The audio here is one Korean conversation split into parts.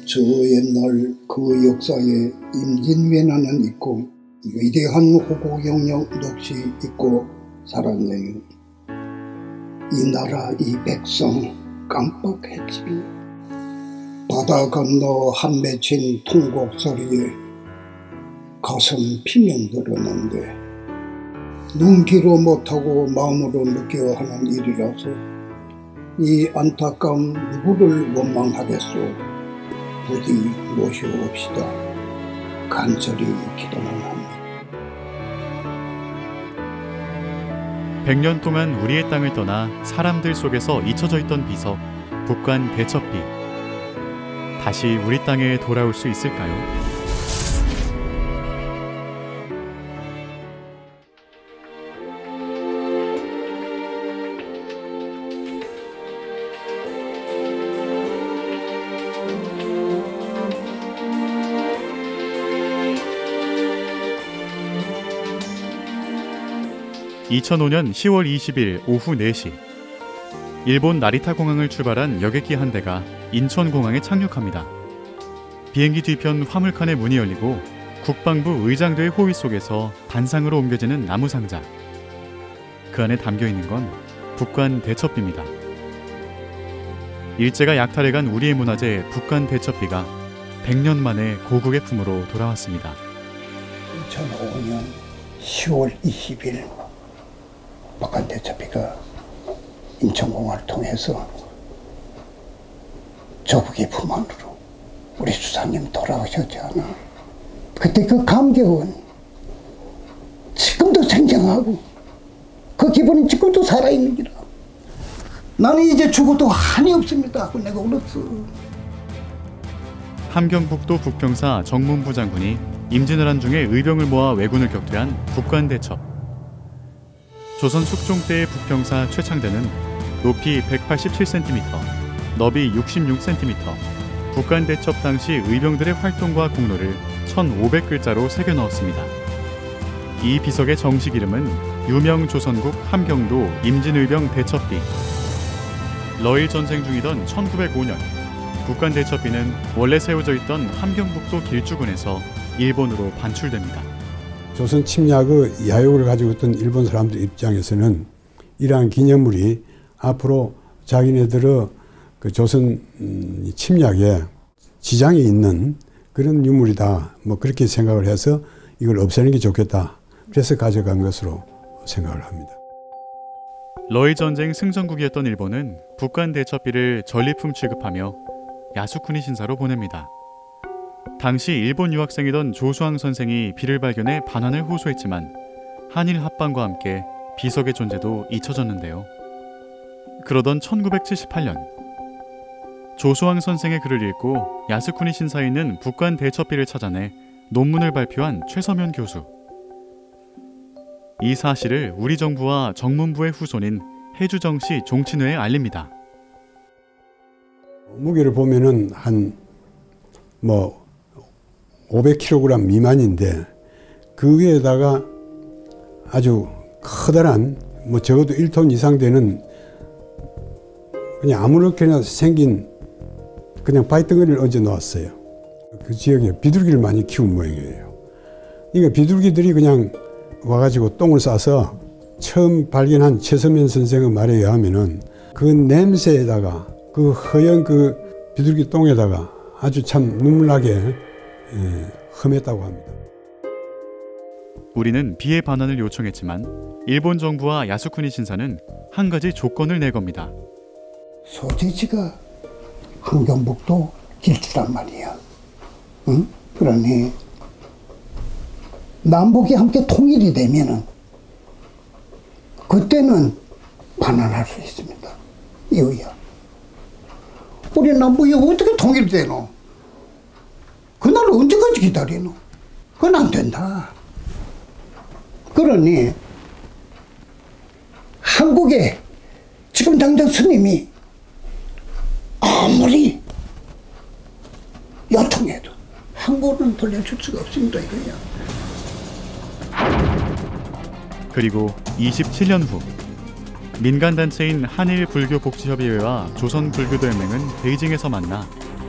저 옛날 그 역사에 임진왜란은 있고 위대한 호국 영역 넋이 있고 살았네요. 이 나라 이 백성 깜빡했지. 바다 건너 한 맺힌 통곡 소리에 가슴 피명 들었는데 눈길로 못하고 마음으로 느껴야 하는 일이라서 이 안타까움 누구를 원망하겠소. 부디 모셔옵시다. 간절히 기도만 합니다. 100년 동안 우리의 땅을 떠나 사람들 속에서 잊혀져 있던 비석, 북한 대첩비. 다시 우리 땅에 돌아올 수 있을까요? (2005년 10월 20일) 오후 4시 일본 나리타 공항을 출발한 여객기 한 대가 인천공항에 착륙합니다. 비행기 뒤편 화물칸의 문이 열리고 국방부 의장대의 호위 속에서 단상으로 옮겨지는 나무 상자. 그 안에 담겨있는 건 북한 대첩비입니다. 일제가 약탈해간 우리의 문화재 북한 대첩비가 100년 만에 고국의 품으로 돌아왔습니다. 2005년 10월 20일 북한 대첩비가 인천공항을 통해서 조국의 품 안으로 우리 수사님 돌아오셨지 않아. 그때 그 감격은 지금도 생생하고 그 기분은 지금도 살아있는 기라. 나는 이제 죽어도 한이 없습니다 하고 내가 울었어. 함경북도 북평사 정문부 장군이 임진왜란 중에 의병을 모아 왜군을 격퇴한 북한 대첩. 조선 숙종 때의 북평사 최창대는 높이 187cm, 너비 66cm, 북한 대첩 당시 의병들의 활동과 공로를 1500글자로 새겨 넣었습니다. 이 비석의 정식 이름은 유명 조선국 함경도 임진의병 대첩비. 러일 전쟁 중이던 1905년 북한 대첩비는 원래 세워져 있던 함경북도 길주군에서 일본으로 반출됩니다. 조선 침략의 야욕을 가지고 있던 일본 사람들 입장에서는 이러한 기념물이 앞으로 자기네들의 그 조선 침략에 지장이 있는 그런 유물이다. 뭐 그렇게 생각을 해서 이걸 없애는 게 좋겠다. 그래서 가져간 것으로 생각을 합니다. 러일 전쟁 승전국이었던 일본은 북한 대첩비를 전리품 취급하며 야스쿠니 신사로 보냅니다. 당시 일본 유학생이던 조수왕 선생이 비를 발견해 반환을 호소했지만 한일 합방과 함께 비석의 존재도 잊혀졌는데요. 그러던 1978년 조수왕 선생의 글을 읽고 야스쿠니 신사에 있는 북한 대첩비를 찾아내 논문을 발표한 최서면 교수. 이 사실을 우리 정부와 정문부의 후손인 해주정씨 종친회에 알립니다. 무게를 보면은 한 500kg 미만인데 그 위에다가 아주 커다란 적어도 1톤 이상 되는 그냥 아무렇게나 생긴 그냥 바위덩어리를 얹어 놓았어요. 그 지역에 비둘기를 많이 키운 모양이에요. 그러니까 비둘기들이 그냥 와가지고 똥을 싸서 처음 발견한 최서면 선생의 말에 의하면은 그 냄새에다가 그 허연 그 비둘기 똥에다가 아주 참 눈물나게 험했다고 합니다. 우리는 비의 반환을 요청했지만 일본 정부와 야스쿠니 신사는 한 가지 조건을 내겁니다. 소재지가 함경북도 길주란 말이야. 응? 그러니 남북이 함께 통일이 되면은 그때는 반환할 수 있습니다. 이거야. 우리 남북이 어떻게 통일되노? 그날 언제까지 기다리노? 그건 안 된다. 그러니 한국에 지금 당장 스님이 아무리 요청해도 한국은 돌려줄 수가 없습니다. 이거야. 그리고 27년 후 민간단체인 한일불교복지협의회와 조선불교도연맹은 베이징에서 만나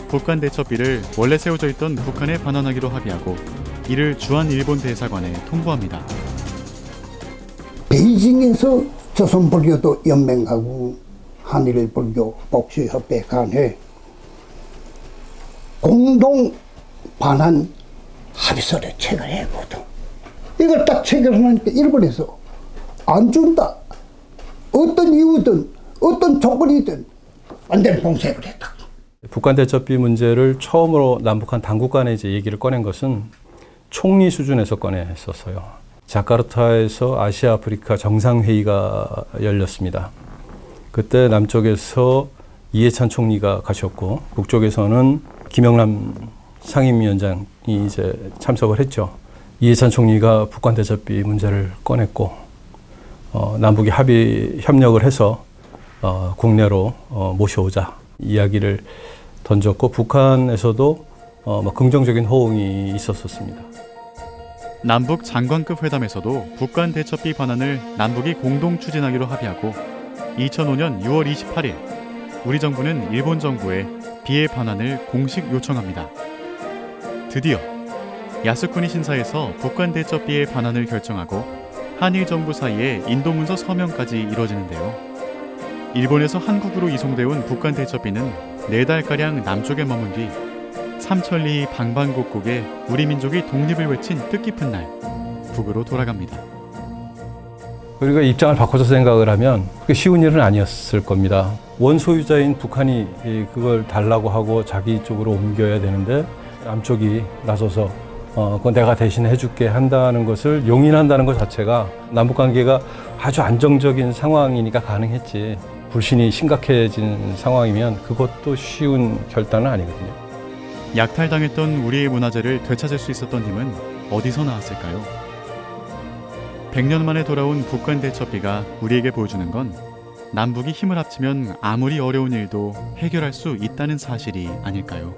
북한 대첩비를 원래 세워져 있던 북한에 반환하기로 합의하고 이를 주한 일본 대사관에 통보합니다. 베이징에서 조선불교도 연맹하고 한일불교 복수협회 간에 공동 반환 합의서를 체결했거든. 이걸 딱 체결하니까 일본에서 안 준다. 어떤 이유든 어떤 조건이든 완전 봉쇄를 했다. 북한 대첩비 문제를 처음으로 남북한 당국 간에 이제 얘기를 꺼낸 것은 총리 수준에서 꺼냈었어요. 자카르타에서 아시아 아프리카 정상회의가 열렸습니다. 그때 남쪽에서 이해찬 총리가 가셨고 북쪽에서는 김영남 상임위원장이 이제 참석을 했죠. 이해찬 총리가 북한 대첩비 문제를 꺼냈고 남북이 협력을 해서 국내로 모셔오자 이야기를 던졌고 북한에서도 긍정적인 호응이 있었습니다. 남북 장관급 회담에서도 북한 대첩비 반환을 남북이 공동 추진하기로 합의하고 2005년 6월 28일 우리 정부는 일본 정부에 비의 반환을 공식 요청합니다. 드디어 야스쿠니 신사에서 북한 대첩비의 반환을 결정하고 한일 정부 사이에 인도문서 서명까지 이루어지는데요. 일본에서 한국으로 이송돼 온 북한 대첩비는 4달가량 남쪽에 머문 뒤 삼천리 방방곡곡에 우리 민족이 독립을 외친 뜻깊은 날 북으로 돌아갑니다. 우리가 입장을 바꿔서 생각을 하면 그게 쉬운 일은 아니었을 겁니다. 원소유자인 북한이 그걸 달라고 하고 자기 쪽으로 옮겨야 되는데 남쪽이 나서서 그건 내가 대신 해줄게 한다는 것을 용인한다는 것 자체가 남북관계가 아주 안정적인 상황이니까 가능했지 불신이 심각해진 상황이면 그것도 쉬운 결단은 아니거든요. 약탈당했던 우리의 문화재를 되찾을 수 있었던 힘은 어디서 나왔을까요? 100년 만에 돌아온 북한 대첩비가 우리에게 보여주는 건 남북이 힘을 합치면 아무리 어려운 일도 해결할 수 있다는 사실이 아닐까요?